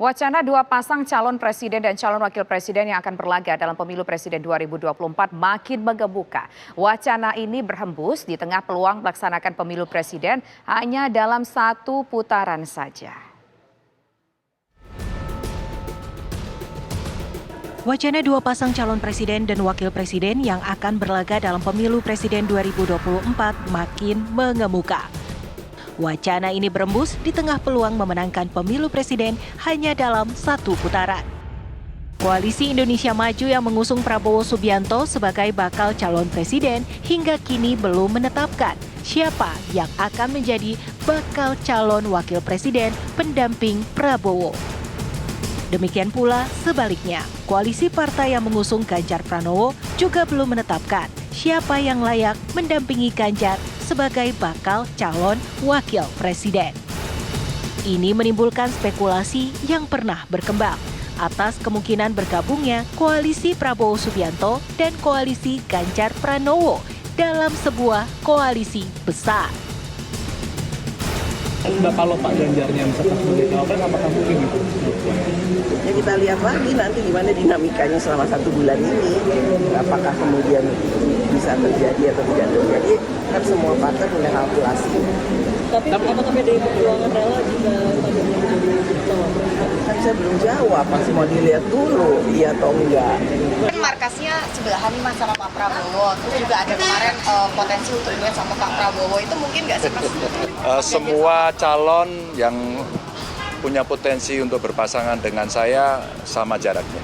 Wacana dua pasang calon presiden dan calon wakil presiden yang akan berlaga dalam pemilu presiden 2024 makin menggemuka. Wacana ini berhembus di tengah peluang melaksanakan pemilu presiden hanya dalam satu putaran saja. Wacana dua pasang calon presiden dan wakil presiden yang akan berlaga dalam pemilu presiden 2024 makin mengemuka. Wacana ini berembus di tengah peluang memenangkan pemilu presiden hanya dalam satu putaran. Koalisi Indonesia Maju yang mengusung Prabowo Subianto sebagai bakal calon presiden hingga kini belum menetapkan siapa yang akan menjadi bakal calon wakil presiden pendamping Prabowo. Demikian pula sebaliknya, koalisi partai yang mengusung Ganjar Pranowo juga belum menetapkan siapa yang layak mendampingi Ganjar sebagai bakal calon wakil presiden. Ini menimbulkan spekulasi yang pernah berkembang atas kemungkinan bergabungnya koalisi Prabowo Subianto dan koalisi Ganjar Pranowo dalam sebuah koalisi besar. Kalau Pak Ganjarnya misalkan sebagai cawapres, apakah mungkin itu? Ya kita lihat lagi nanti gimana dinamikanya selama 1 bulan ini. Apakah kemudian bisa terjadi atau tidak terjadi, kan semua partai punya kalkulasi. Tapi apakah PDI Perjuangan rela jika Pak Ganjar menjadi cawapres? Kan saya belum jawab, masih mau dilihat dulu, iya atau enggak. Kan markasnya sebelahan nih Mas sama Pak Prabowo, terus juga ada kemarin potensi untuk duet sama Pak Prabowo, itu mungkin nggak sih Mas? Semua calon yang punya potensi untuk berpasangan dengan saya sama jaraknya.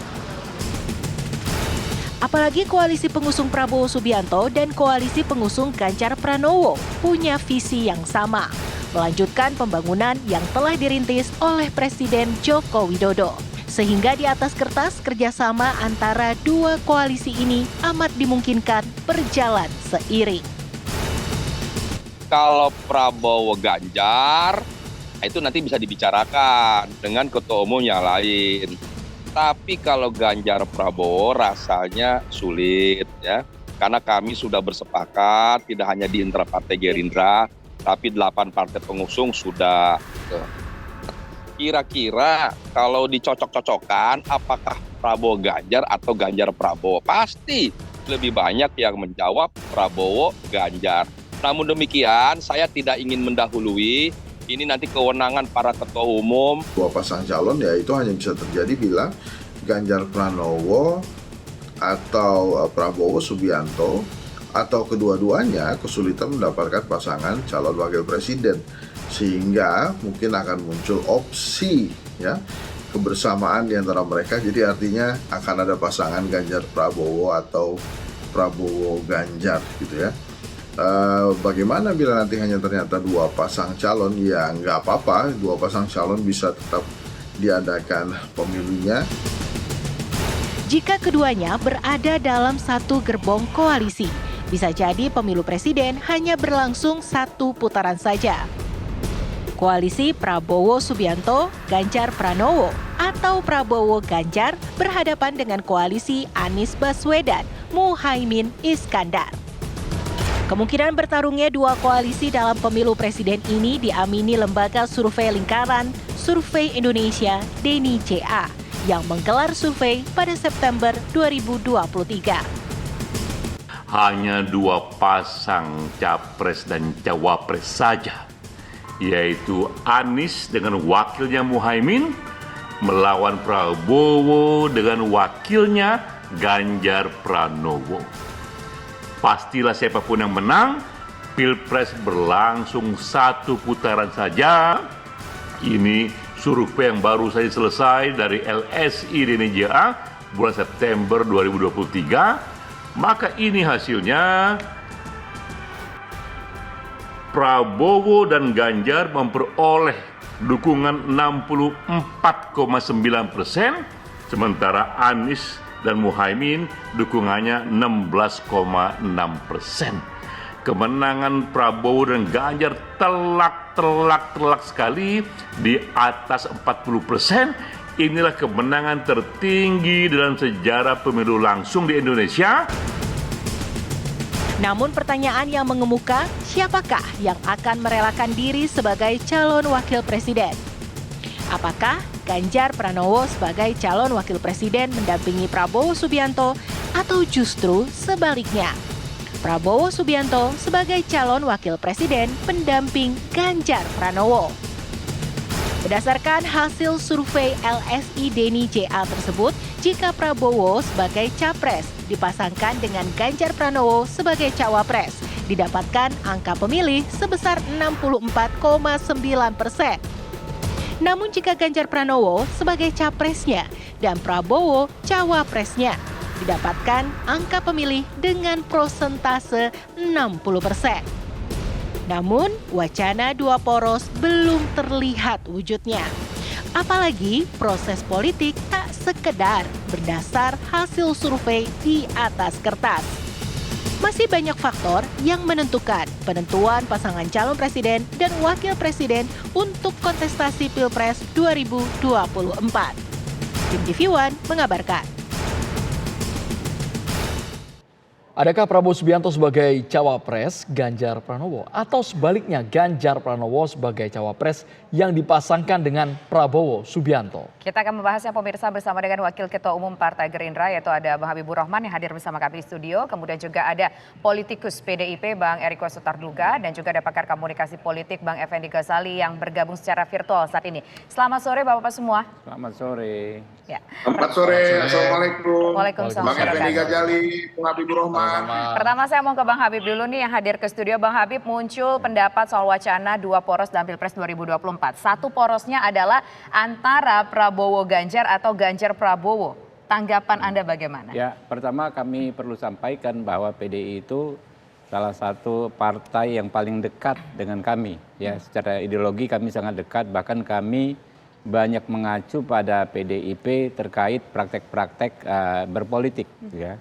Apalagi koalisi pengusung Prabowo Subianto dan koalisi pengusung Ganjar Pranowo punya visi yang sama, melanjutkan pembangunan yang telah dirintis oleh Presiden Joko Widodo. Sehingga di atas kertas kerjasama antara dua koalisi ini amat dimungkinkan berjalan seiring. Kalau Prabowo Ganjar, itu nanti bisa dibicarakan dengan ketua umum yang lain. Tapi kalau Ganjar Prabowo rasanya sulit ya. Karena kami sudah bersepakat tidak hanya di internal partai Gerindra, tapi 8 partai pengusung sudah. Kira-kira kalau dicocok-cocokkan apakah Prabowo Ganjar atau Ganjar Prabowo? Pasti lebih banyak yang menjawab Prabowo Ganjar. Namun demikian saya tidak ingin mendahului. Ini nanti kewenangan para ketua umum. Dua pasang calon ya itu hanya bisa terjadi bila Ganjar Pranowo atau Prabowo Subianto atau kedua-duanya kesulitan mendapatkan pasangan calon wakil presiden. Sehingga mungkin akan muncul opsi ya kebersamaan di antara mereka. Jadi artinya akan ada pasangan Ganjar Prabowo atau Prabowo Ganjar gitu ya. Bagaimana bila nanti hanya ternyata dua pasang calon, ya nggak apa-apa, dua pasang calon bisa tetap diadakan pemilunya. Jika keduanya berada dalam satu gerbong koalisi, bisa jadi pemilu presiden hanya berlangsung satu putaran saja. Koalisi Prabowo Subianto, Ganjar Pranowo, atau Prabowo Ganjar berhadapan dengan koalisi Anies Baswedan, Muhaimin Iskandar. Kemungkinan bertarungnya dua koalisi dalam pemilu presiden ini diamini lembaga survei lingkaran Survei Indonesia DNICA yang menggelar survei pada September 2023. Hanya dua pasang capres dan cawapres saja, yaitu Anies dengan wakilnya Muhaimin melawan Prabowo dengan wakilnya Ganjar Pranowo. Pastilah siapapun yang menang, Pilpres berlangsung satu putaran saja. Ini survei yang baru saja selesai dari LSI DNICA bulan September 2023. Maka ini hasilnya, Prabowo dan Ganjar memperoleh dukungan 64,9%, sementara Anies dan Muhaimin dukungannya 16,6%. Kemenangan Prabowo dan Ganjar telak sekali di atas 40%. Inilah kemenangan tertinggi dalam sejarah pemilu langsung di Indonesia. Namun pertanyaan yang mengemuka, siapakah yang akan merelakan diri sebagai calon wakil presiden? Apakah Ganjar Pranowo sebagai calon wakil presiden mendampingi Prabowo Subianto atau justru sebaliknya? Prabowo Subianto sebagai calon wakil presiden pendamping Ganjar Pranowo. Berdasarkan hasil survei LSI Denny JA tersebut, jika Prabowo sebagai capres dipasangkan dengan Ganjar Pranowo sebagai cawapres, didapatkan angka pemilih sebesar 64,9%. Namun jika Ganjar Pranowo sebagai capresnya dan Prabowo cawapresnya, didapatkan angka pemilih dengan prosentase 60%. Namun, wacana dua poros belum terlihat wujudnya. Apalagi proses politik tak sekedar berdasar hasil survei di atas kertas. Masih banyak faktor yang menentukan penentuan pasangan calon presiden dan wakil presiden untuk kontestasi Pilpres 2024. Tim TV One mengabarkan. Adakah Prabowo Subianto sebagai cawapres Ganjar Pranowo atau sebaliknya Ganjar Pranowo sebagai cawapres yang dipasangkan dengan Prabowo Subianto? Kita akan membahasnya pemirsa bersama dengan Wakil Ketua Umum Partai Gerindra yaitu ada Bang Habibur Rahman yang hadir bersama kami di studio. Kemudian juga ada politikus PDIP Bang Eriko Sutarduga dan juga ada pakar komunikasi politik Bang Effendi Ghazali yang bergabung secara virtual saat ini. Selamat sore Bapak-Bapak semua. Selamat sore. Ya. Selamat sore, Assalamualaikum. Waalaikumsalam. Bang Effendi Ghazali, Bang Habibur Rahman. Pertama saya mau ke Bang Habib dulu nih yang hadir ke studio. Bang Habib, muncul pendapat soal wacana dua poros dalam Pilpres 2024. Satu porosnya adalah antara Prabowo Ganjar atau Ganjar Prabowo. Tanggapan Anda bagaimana? Ya, pertama kami perlu sampaikan bahwa PDI itu salah satu partai yang paling dekat dengan kami. Ya, secara ideologi kami sangat dekat, bahkan kami banyak mengacu pada PDIP terkait praktek-praktek berpolitik. Ya.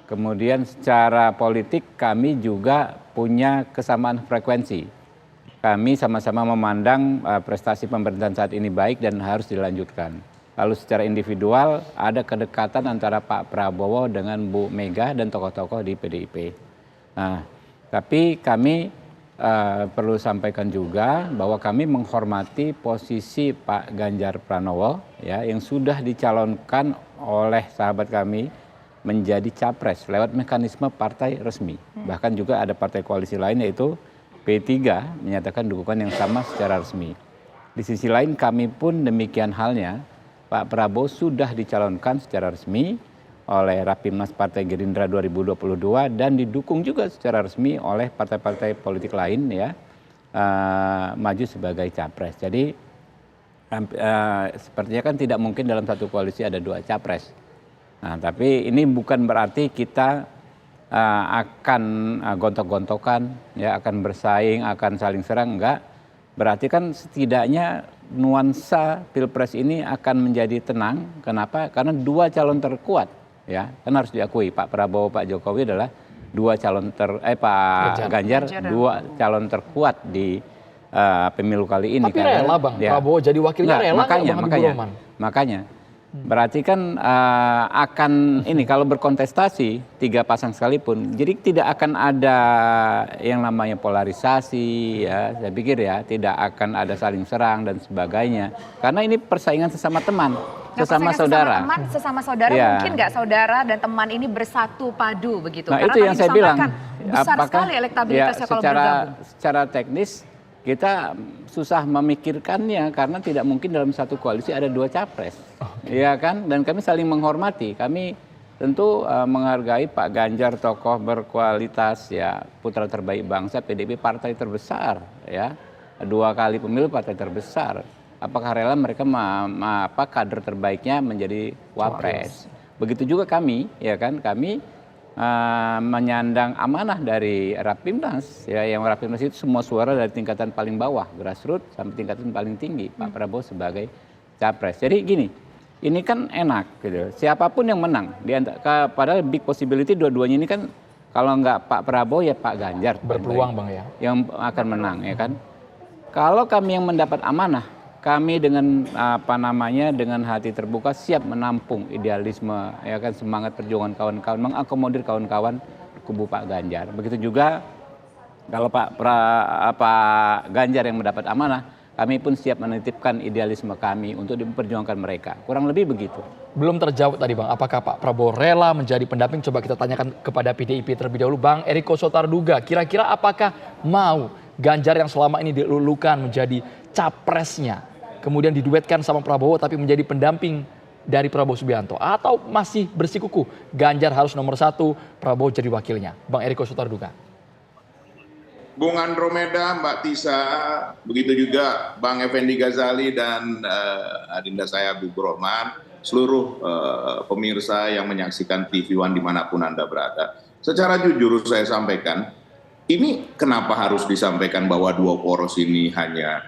Kemudian secara politik kami juga punya kesamaan frekuensi. Kami sama-sama memandang prestasi pemerintahan saat ini baik dan harus dilanjutkan. Lalu secara individual ada kedekatan antara Pak Prabowo dengan Bu Mega dan tokoh-tokoh di PDIP. Nah, tapi kami perlu sampaikan juga bahwa kami menghormati posisi Pak Ganjar Pranowo ya, yang sudah dicalonkan oleh sahabat kami menjadi capres lewat mekanisme partai resmi. Bahkan juga ada partai koalisi lain yaitu P3 menyatakan dukungan yang sama secara resmi. Di sisi lain kami pun demikian halnya, Pak Prabowo sudah dicalonkan secara resmi oleh Rapimnas Partai Gerindra 2022 dan didukung juga secara resmi oleh partai-partai politik lain ya, maju sebagai capres. Jadi sepertinya kan tidak mungkin dalam satu koalisi ada dua capres. Nah, tapi ini bukan berarti kita akan gontok-gontokan, ya, akan bersaing, akan saling serang, enggak. Berarti kan setidaknya nuansa Pilpres ini akan menjadi tenang. Kenapa? Karena dua calon terkuat, ya, kan harus diakui Pak Prabowo, Pak Jokowi adalah dua calon Pak Ganjar dua calon terkuat di pemilu kali ini. Tapi rela Bang, ya. Prabowo jadi wakilnya rela makanya. Berarti kan akan ini kalau berkontestasi tiga pasang sekalipun, jadi tidak akan ada yang namanya polarisasi ya, saya pikir ya, tidak akan ada saling serang dan sebagainya. Karena ini persaingan sesama teman, sesama saudara. Sesama saudara ya. Mungkin nggak saudara dan teman ini bersatu padu begitu. Nah, karena itu yang saya bilang. Besar sekali elektabilitasnya kalau bergabung. Secara teknis kita susah memikirkannya karena tidak mungkin dalam satu koalisi ada dua capres, ya kan? Dan kami saling menghormati. Kami tentu menghargai Pak Ganjar, tokoh berkualitas, ya, putra terbaik bangsa, PDIP partai terbesar, ya, 2 kali pemilu partai terbesar. Apakah rela mereka kader terbaiknya menjadi wapres? Begitu juga kami, ya kan? Kami menyandang amanah dari Rapimnas, ya, yang Rapimnas itu semua suara dari tingkatan paling bawah, grassroots sampai tingkatan paling tinggi, Pak Prabowo sebagai capres. Jadi gini, ini kan enak gitu. Siapapun yang menang, padahal big possibility dua-duanya ini kan kalau nggak Pak Prabowo ya Pak Ganjar berpeluang Bang ya, yang akan menang, ya kan. Kalau kami yang mendapat amanah, kami dengan dengan hati terbuka siap menampung idealisme, ya kan, semangat perjuangan kawan-kawan, mengakomodir kawan-kawan kubu Pak Ganjar. Begitu juga kalau Pak Ganjar yang mendapat amanah, kami pun siap menitipkan idealisme kami untuk memperjuangkan mereka. Kurang lebih begitu. Belum terjawab tadi Bang, apakah Pak Prabowo rela menjadi pendamping? Coba kita tanyakan kepada PDIP terlebih dahulu. Bang Eriko Sotarduga, kira-kira apakah mau Ganjar yang selama ini dilulukan menjadi capresnya, kemudian diduetkan sama Prabowo tapi menjadi pendamping dari Prabowo Subianto? Atau masih bersikukuh Ganjar harus nomor 1, Prabowo jadi wakilnya? Bang Eriko Sotarduga. Bung Andromeda, Mbak Tisa, begitu juga Bang Effendi Ghazali dan adinda saya Habibur Rahman, seluruh pemirsa yang menyaksikan TV One dimanapun Anda berada. Secara jujur saya sampaikan, ini kenapa harus disampaikan bahwa dua poros ini hanya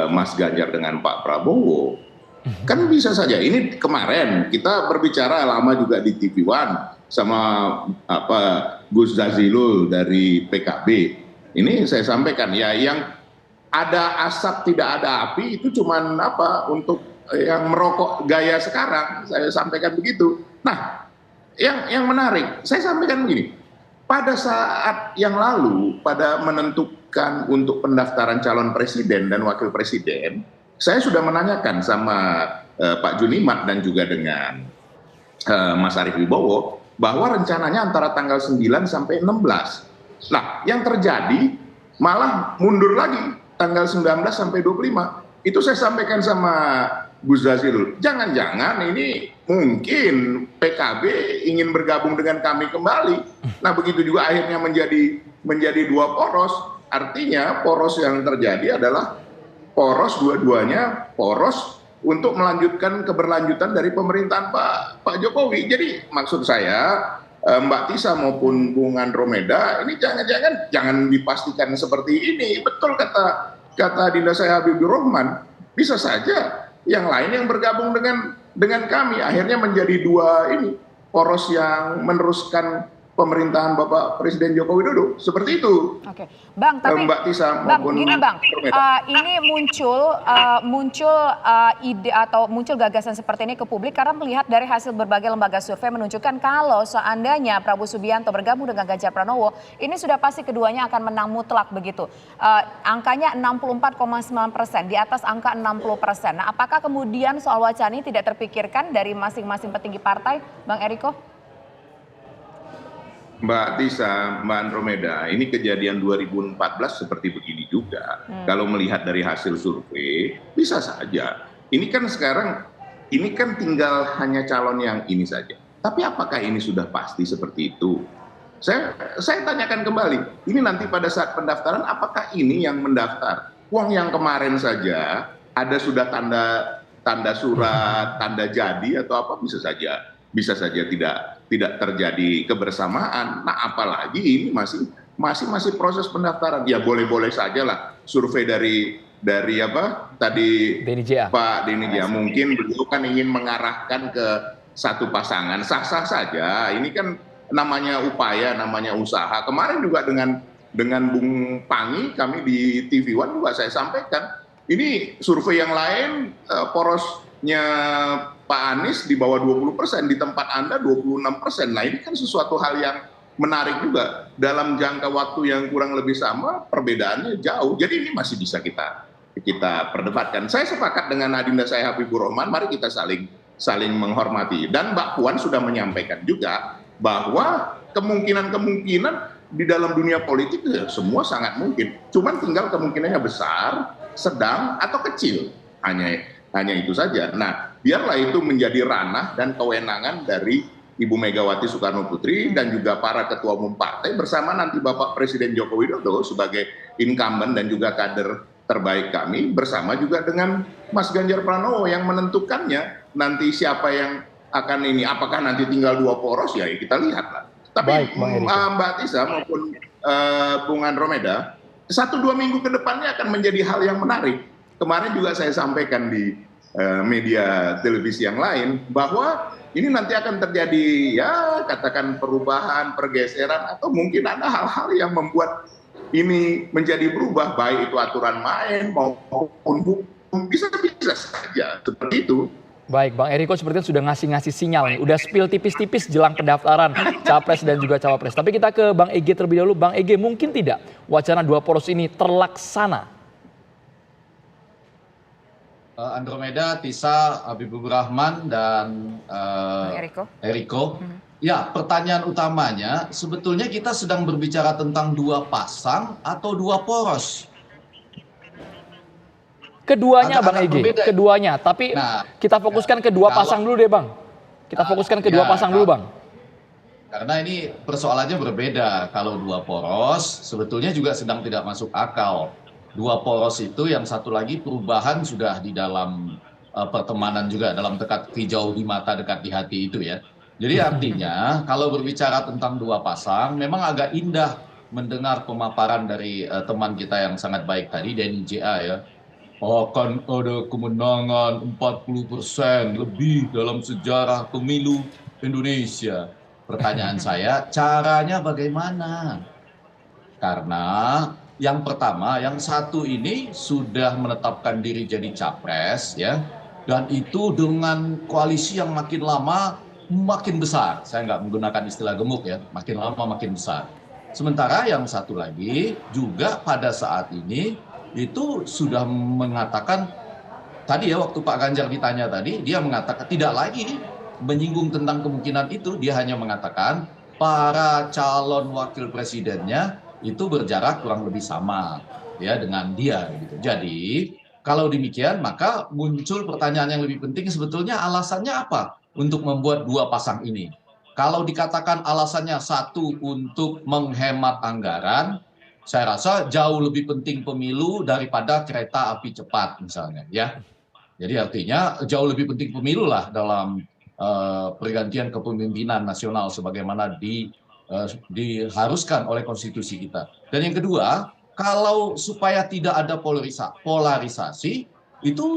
Mas Ganjar dengan Pak Prabowo? Kan bisa saja, ini kemarin kita berbicara lama juga di TV One sama Gus Jazilul dari PKB. Ini saya sampaikan ya, yang ada asap tidak ada api itu cuman untuk yang merokok gaya sekarang, saya sampaikan begitu. Nah, yang menarik saya sampaikan begini, pada saat yang lalu pada menentukan untuk pendaftaran calon presiden dan wakil presiden, saya sudah menanyakan sama Pak Junimat dan juga dengan Mas Arief Wibowo bahwa rencananya antara tanggal 9 sampai 16. Nah, yang terjadi malah mundur lagi tanggal 19 sampai 25. Itu saya sampaikan sama Gus Jazilul. Jangan-jangan ini mungkin PKB ingin bergabung dengan kami kembali. Nah, begitu juga akhirnya menjadi dua poros. Artinya poros yang terjadi adalah poros dua-duanya poros untuk melanjutkan keberlanjutan dari pemerintahan Pak Jokowi. Jadi maksud saya, Mbak Tisa maupun Bung Andromeda, ini jangan dipastikan seperti ini. Betul kata adinda saya Habibur Rahman, bisa saja yang lain yang bergabung dengan kami akhirnya menjadi dua ini poros yang meneruskan pemerintahan Bapak Presiden Joko Widodo, seperti itu. Oke, Bang, tapi Mbak Tisa Bang, maupun gini Bang, ini muncul ide atau muncul gagasan seperti ini ke publik karena melihat dari hasil berbagai lembaga survei menunjukkan kalau seandainya Prabowo Subianto bergabung dengan Ganjar Pranowo, ini sudah pasti keduanya akan menang mutlak begitu. Angkanya 64,9%, di atas angka 60%. Nah, apakah kemudian soal wacana ini tidak terpikirkan dari masing-masing petinggi partai, Bang Eriko? Mbak Tisa, Mbak Andromeda, ini kejadian 2014 seperti begini juga. Kalau melihat dari hasil survei, bisa saja. Ini kan sekarang, ini kan tinggal hanya calon yang ini saja. Tapi apakah ini sudah pasti seperti itu? Saya tanyakan kembali, ini nanti pada saat pendaftaran, apakah ini yang mendaftar? Uang yang kemarin saja, ada sudah tanda surat, tanda jadi atau apa, bisa saja tidak terjadi kebersamaan. Nah, apalagi ini masih proses pendaftaran. Ya boleh-boleh saja lah survei dari tadi Pak Denny J. Mungkin beliau kan ingin mengarahkan ke satu pasangan, sah-sah saja. Ini kan namanya upaya, namanya usaha. Kemarin juga dengan Bung Pangi, kami di TV One juga saya sampaikan, ini survei yang lain porosnya Pak Anies di bawah 20%, di tempat Anda 26%. Nah, ini kan sesuatu hal yang menarik juga. Dalam jangka waktu yang kurang lebih sama, perbedaannya jauh. Jadi ini masih bisa kita perdebatkan. Saya sepakat dengan adinda saya Habibur Rahman, mari kita saling menghormati. Dan Mbak Puan sudah menyampaikan juga bahwa kemungkinan di dalam dunia politik ya, semua sangat mungkin. Cuman tinggal kemungkinannya besar, sedang, atau kecil. Hanya itu saja. Nah, biarlah itu menjadi ranah dan kewenangan dari Ibu Megawati Soekarno Putri dan juga para ketua umum partai bersama nanti Bapak Presiden Joko Widodo sebagai incumbent dan juga kader terbaik kami, bersama juga dengan Mas Ganjar Pranowo yang menentukannya nanti siapa yang akan ini. Apakah nanti tinggal dua poros, ya kita lihatlah. Tapi Mbak Tisa maupun Bung Andromeda, 1-2 minggu ke depannya akan menjadi hal yang menarik. Kemarin juga saya sampaikan di media televisi yang lain bahwa ini nanti akan terjadi ya katakan perubahan, pergeseran, atau mungkin ada hal-hal yang membuat ini menjadi berubah, baik itu aturan main maupun hukum, bisa saja seperti itu. Baik, Bang Eriko sepertinya sudah ngasih sinyal nih, udah spill tipis-tipis jelang pendaftaran Capres dan juga Cawapres. Tapi kita ke Bang EG terlebih dahulu. Bang EG, mungkin tidak wacana dua poros ini terlaksana? Andromeda, Tisa, Habibur Rahman, dan Eriko. Ya, pertanyaan utamanya, sebetulnya kita sedang berbicara tentang dua pasang atau dua poros? Keduanya Bang Egy, keduanya. Tapi kita fokuskan kedua pasang dulu deh Bang. Kita fokuskan kedua pasang dulu Bang. Karena ini persoalannya berbeda. Kalau dua poros, sebetulnya juga sedang tidak masuk akal. Dua poros itu yang satu lagi perubahan sudah di dalam pertemanan juga, dalam dekat hijau di mata, dekat di hati itu ya. Jadi artinya kalau berbicara tentang dua pasang, memang agak indah mendengar pemaparan dari teman kita yang sangat baik tadi, Denny JA ya. Akan ada kemenangan 40% lebih dalam sejarah pemilu Indonesia. Pertanyaan saya, caranya bagaimana? Karena yang pertama, yang satu ini sudah menetapkan diri jadi capres ya, dan itu dengan koalisi yang makin lama makin besar. Saya nggak menggunakan istilah gemuk ya, makin lama makin besar. Sementara yang satu lagi juga pada saat ini itu sudah mengatakan, tadi ya waktu Pak Ganjar ditanya tadi, dia mengatakan tidak lagi menyinggung tentang kemungkinan itu, dia hanya mengatakan para calon wakil presidennya itu berjarak kurang lebih sama ya dengan dia gitu. Jadi kalau demikian maka muncul pertanyaan yang lebih penting, sebetulnya alasannya apa untuk membuat dua pasang ini? Kalau dikatakan alasannya satu untuk menghemat anggaran, saya rasa jauh lebih penting pemilu daripada kereta api cepat misalnya ya. Jadi artinya jauh lebih penting pemilu lah dalam pergantian kepemimpinan nasional sebagaimana diharuskan oleh konstitusi kita. Dan yang kedua, kalau supaya tidak ada polarisasi, itu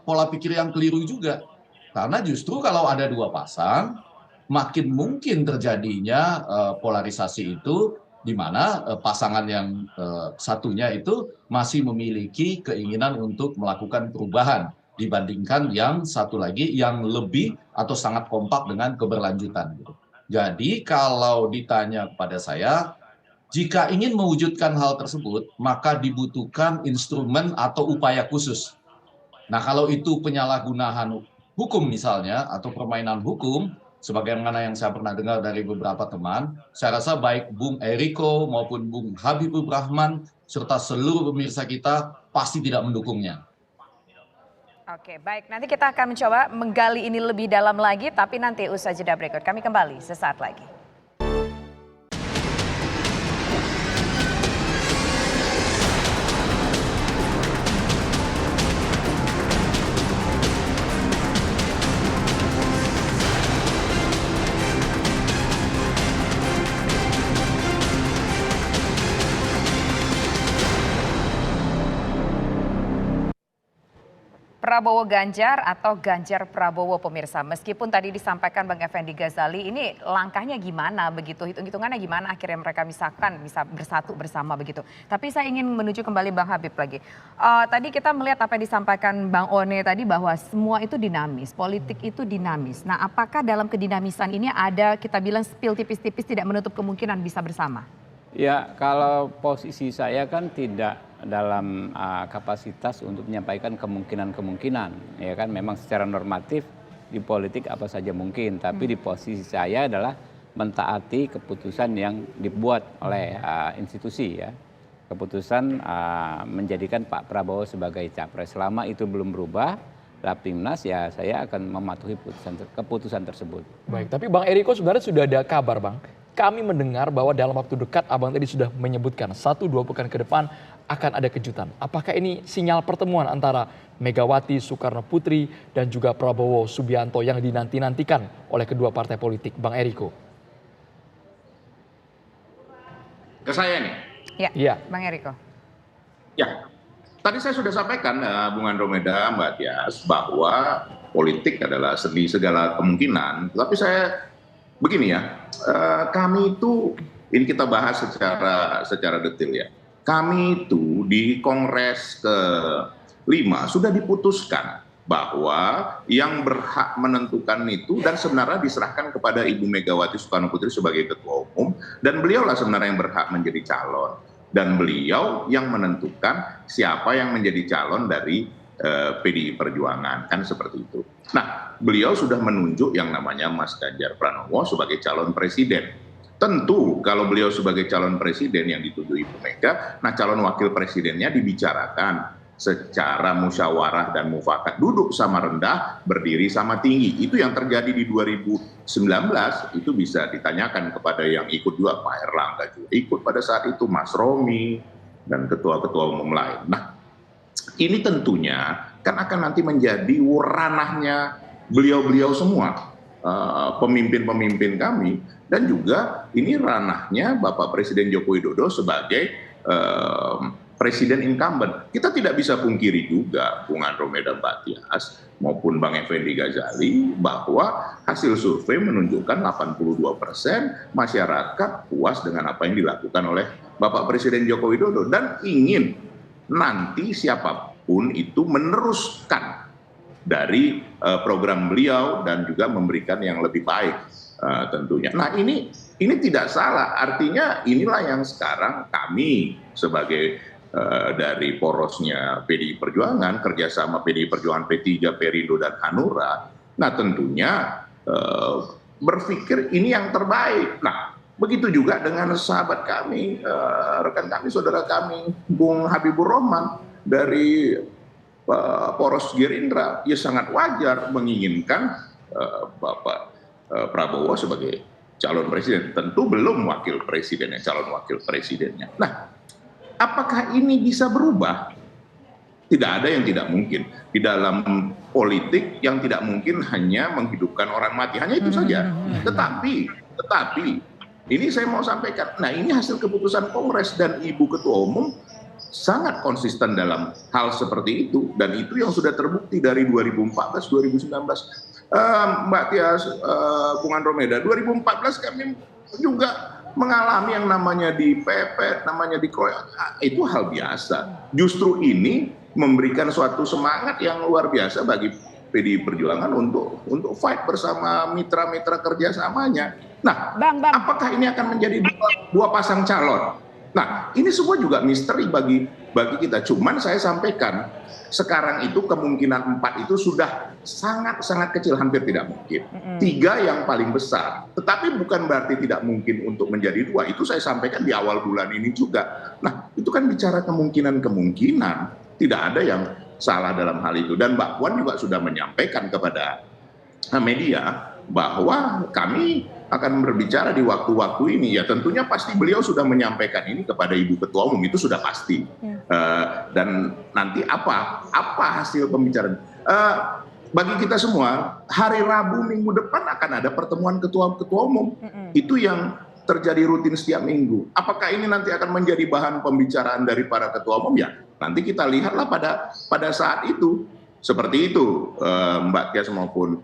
pola pikir yang keliru juga. Karena justru kalau ada dua pasang, makin mungkin terjadinya polarisasi itu, di mana pasangan yang satunya itu masih memiliki keinginan untuk melakukan perubahan dibandingkan yang satu lagi yang lebih atau sangat kompak dengan keberlanjutan. Jadi kalau ditanya kepada saya, jika ingin mewujudkan hal tersebut, maka dibutuhkan instrumen atau upaya khusus. Nah kalau itu penyalahgunaan hukum misalnya, atau permainan hukum, sebagaimana yang saya pernah dengar dari beberapa teman, saya rasa baik Bung Eriko maupun Bung Habibur Rahman, serta seluruh pemirsa kita pasti tidak mendukungnya. Oke, baik. Nanti kita akan mencoba menggali ini lebih dalam lagi, tapi nanti usai jeda berikut. Kami kembali sesaat lagi. Prabowo Ganjar atau Ganjar Prabowo pemirsa. Meskipun tadi disampaikan Bang Effendi Ghazali, ini langkahnya gimana begitu, hitung-hitungannya gimana akhirnya mereka misalkan bisa bersatu bersama begitu. Tapi saya ingin menuju kembali Bang Habib lagi. Tadi kita melihat apa yang disampaikan Bang One tadi bahwa semua itu dinamis, politik itu dinamis. Nah apakah dalam kedinamisan ini ada kita bilang spill tipis-tipis tidak menutup kemungkinan bisa bersama? Ya kalau posisi saya kan tidak dalam kapasitas untuk menyampaikan kemungkinan-kemungkinan, ya kan memang secara normatif di politik apa saja mungkin, tapi di posisi saya adalah mentaati keputusan yang dibuat oleh institusi ya, keputusan menjadikan Pak Prabowo sebagai capres. Selama itu belum berubah, Rapimnas ya saya akan mematuhi keputusan tersebut. Baik, tapi Bang Eriko sebenarnya sudah ada kabar Bang. Kami mendengar bahwa dalam waktu dekat Abang tadi sudah menyebutkan 1-2 pekan ke depan akan ada kejutan. Apakah ini sinyal pertemuan antara Megawati Soekarno Putri dan juga Prabowo Subianto yang dinanti-nantikan oleh kedua partai politik? Bang Eriko. Ke saya nih? Ya, Bang Eriko. Ya, tadi saya sudah sampaikan Bung Andromeda, Mbak Tias, bahwa politik adalah seni segala kemungkinan. Tapi saya begini ya, kami itu, ini kita bahas secara detail ya. Kami itu di Kongres ke-5 sudah diputuskan bahwa yang berhak menentukan itu dan sebenarnya diserahkan kepada Ibu Megawati Soekarno Putri sebagai Ketua Umum, dan beliaulah sebenarnya yang berhak menjadi calon. Dan beliau yang menentukan siapa yang menjadi calon dari PDI Perjuangan, kan seperti itu. Nah, beliau sudah menunjuk yang namanya Mas Ganjar Pranowo sebagai calon presiden. Tentu kalau beliau sebagai calon presiden yang dituju Ibu Mega, nah calon wakil presidennya dibicarakan secara musyawarah dan mufakat, duduk sama rendah, berdiri sama tinggi. Itu yang terjadi di 2019, itu bisa ditanyakan kepada yang ikut juga, Pak Erlangga juga ikut pada saat itu, Mas Romi, dan ketua-ketua umum lain. Nah, ini tentunya kan akan nanti menjadi ranahnya beliau-beliau semua, pemimpin-pemimpin kami, dan juga ini ranahnya Bapak Presiden Joko Widodo sebagai presiden incumbent. Kita tidak bisa pungkiri juga, Bung Andromeda Batias maupun Bang Effendi Ghazali, bahwa hasil survei menunjukkan 82% masyarakat puas dengan apa yang dilakukan oleh Bapak Presiden Joko Widodo dan ingin nanti siapapun itu meneruskan dari program beliau dan juga memberikan yang lebih baik tentunya. Nah, ini tidak salah, artinya inilah yang sekarang kami sebagai dari porosnya PDI Perjuangan, kerjasama PDI Perjuangan P3, Perindo dan Hanura, nah tentunya berpikir ini yang terbaik. Nah, begitu juga dengan sahabat kami, rekan kami, saudara kami, Bung Habibur Rahman dari poros Gerindra, ya sangat wajar menginginkan Bapak Prabowo sebagai calon presiden. Tentu belum wakil presidennya, calon wakil presidennya. Nah, apakah ini bisa berubah? Tidak ada yang tidak mungkin. Di dalam politik yang tidak mungkin hanya menghidupkan orang mati, hanya itu saja. Tetapi ini saya mau sampaikan, nah ini hasil keputusan Kongres dan Ibu Ketua Umum sangat konsisten dalam hal seperti itu, dan itu yang sudah terbukti dari 2014-2019. Mbak Tias, Bung Andromeda, 2014 kami juga mengalami yang namanya dipepet, namanya dikeroyok, itu hal biasa. Justru ini memberikan suatu semangat yang luar biasa bagi PDI Perjuangan untuk fight bersama mitra-mitra kerjasamanya. Nah, apakah ini akan menjadi dua pasang calon? Nah, ini semua juga misteri bagi kita. Cuman saya sampaikan, sekarang itu kemungkinan 4 itu sudah sangat-sangat kecil, hampir tidak mungkin. 3 yang paling besar. Tetapi bukan berarti tidak mungkin untuk menjadi 2. Itu saya sampaikan di awal bulan ini juga. Nah, itu kan bicara kemungkinan-kemungkinan. Tidak ada yang salah dalam hal itu. Dan Mbak Puan juga sudah menyampaikan kepada media bahwa kami akan berbicara di waktu-waktu ini. Ya tentunya pasti beliau sudah menyampaikan ini kepada Ibu Ketua Umum, itu sudah pasti. Dan nanti apa hasil pembicaraan? Bagi kita semua, hari Rabu minggu depan akan ada pertemuan ketua-ketua umum. Itu yang terjadi rutin setiap minggu. Apakah ini nanti akan menjadi bahan pembicaraan dari para ketua umum? Ya, nanti kita lihatlah pada saat itu. Seperti itu, Mbak Tias maupun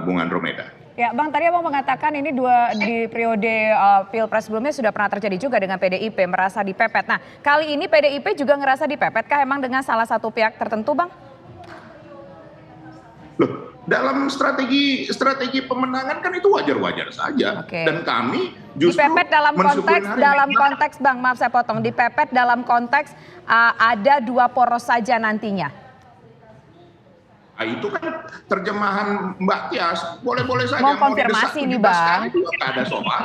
Bung Andromeda. Ya, Bang, tadi Abang mengatakan ini di periode Pilpres sebelumnya sudah pernah terjadi juga dengan PDIP merasa dipepet. Nah, kali ini PDIP juga ngerasa dipepet kah emang dengan salah satu pihak tertentu, Bang? Loh, dalam strategi pemenangan kan itu wajar-wajar saja. Dan kami justru dipepet dalam konteks Bang, maaf saya potong, dipepet dalam konteks ada 2 poros saja nantinya. Nah, itu kan terjemahan Mbak Tias, boleh-boleh saja mau konfirmasi nih Bang. Itu nggak ada soal.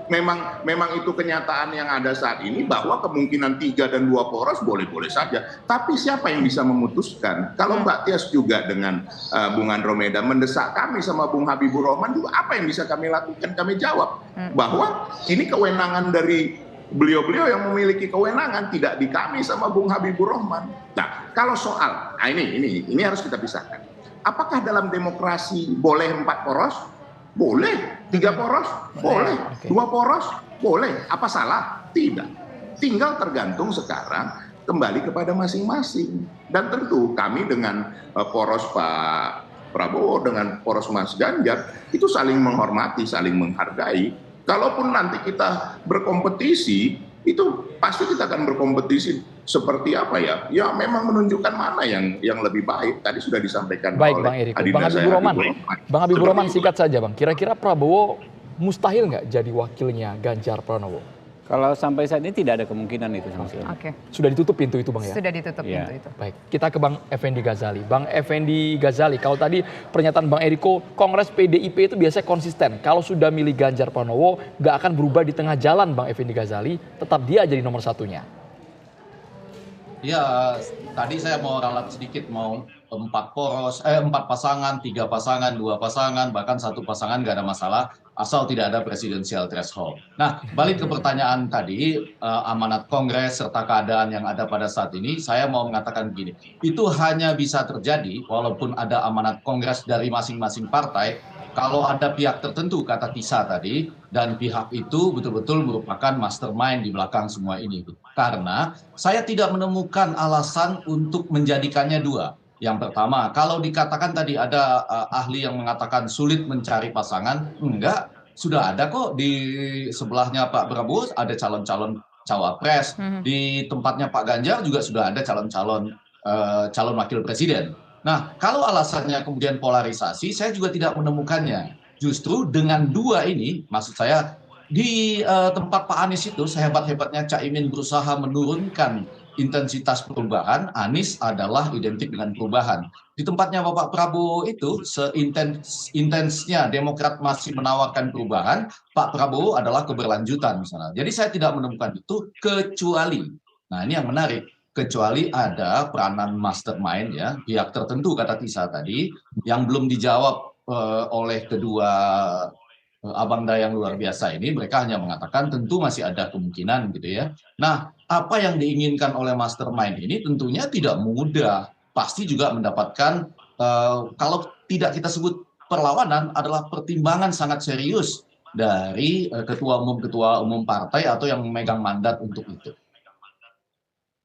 Memang itu kenyataan yang ada saat ini, bahwa kemungkinan 3 dan 2 poros boleh-boleh saja. Tapi siapa yang bisa memutuskan? Kalau Mbak Tias juga dengan Bung Andromeda mendesak kami sama Bung Habibur Rahman juga, apa yang bisa kami lakukan? Kami jawab bahwa ini kewenangan dari beliau-beliau yang memiliki kewenangan, tidak di kami sama Bung Habibur Rahman. Nah, kalau soal, ini harus kita pisahkan. Apakah dalam demokrasi boleh 4 poros? Boleh. 3 poros? Boleh. 2 poros? Boleh. Apa salah? Tidak. Tinggal tergantung sekarang kembali kepada masing-masing. Dan tentu kami dengan poros Pak Prabowo, dengan poros Mas Ganjar, itu saling menghormati, saling menghargai. Kalaupun nanti kita berkompetisi, itu pasti kita akan berkompetisi seperti apa ya? Ya memang menunjukkan mana yang lebih baik. Tadi sudah disampaikan oleh Bang Eriko. Bang Habibur Rahman, singkat saja Bang. Kira-kira Prabowo mustahil nggak jadi wakilnya Ganjar Pranowo? Kalau sampai saat ini tidak ada kemungkinan itu sama sekali. Oke. Sudah ditutup pintu itu Bang ya? Sudah ditutup Iya. pintu itu. Baik, kita ke Bang Effendi Ghazali. Bang Effendi Ghazali, kalau tadi pernyataan Bang Eriko, Kongres PDIP itu biasanya konsisten. Kalau sudah milih Ganjar Pranowo, nggak akan berubah di tengah jalan Bang Effendi Ghazali, tetap dia jadi nomor satunya. Ya, tadi saya mau ralat sedikit, mau 4 pasangan, 3 pasangan, 2 pasangan, bahkan 1 pasangan nggak ada masalah, asal tidak ada presidensial threshold. Nah, balik ke pertanyaan tadi, amanat Kongres serta keadaan yang ada pada saat ini, saya mau mengatakan begini, itu hanya bisa terjadi walaupun ada amanat Kongres dari masing-masing partai, kalau ada pihak tertentu, kata Tisa tadi, dan pihak itu betul-betul merupakan mastermind di belakang semua ini. Karena saya tidak menemukan alasan untuk menjadikannya 2. Yang pertama, kalau dikatakan tadi ada ahli yang mengatakan sulit mencari pasangan, enggak, sudah ada kok di sebelahnya Pak Prabowo ada calon-calon cawapres, di tempatnya Pak Ganjar juga sudah ada calon-calon calon wakil presiden. Nah, kalau alasannya kemudian polarisasi, saya juga tidak menemukannya. Justru dengan 2 ini, maksud saya di tempat Pak Anies itu sehebat-hebatnya Caimin berusaha menurunkan intensitas perubahan, Anies adalah identik dengan perubahan. Di tempatnya Bapak Prabowo itu seintensnya Demokrat masih menawarkan perubahan, Pak Prabowo adalah keberlanjutan misalnya. Jadi saya tidak menemukan itu kecuali, nah ini yang menarik, kecuali ada peranan mastermind ya, pihak tertentu kata Tisa tadi, yang belum dijawab oleh kedua Abang Dayang luar biasa ini, mereka hanya mengatakan tentu masih ada kemungkinan gitu ya. Nah, apa yang diinginkan oleh mastermind ini tentunya tidak mudah. Pasti juga mendapatkan, kalau tidak kita sebut perlawanan, adalah pertimbangan sangat serius dari ketua umum partai atau yang memegang mandat untuk itu.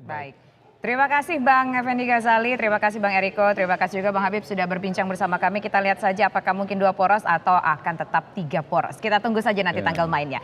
Baik. Terima kasih Bang Effendi Ghazali, terima kasih Bang Eriko, terima kasih juga Bang Habib sudah berbincang bersama kami. Kita lihat saja apakah mungkin 2 poros atau akan tetap 3 poros. Kita tunggu saja nanti tanggal mainnya.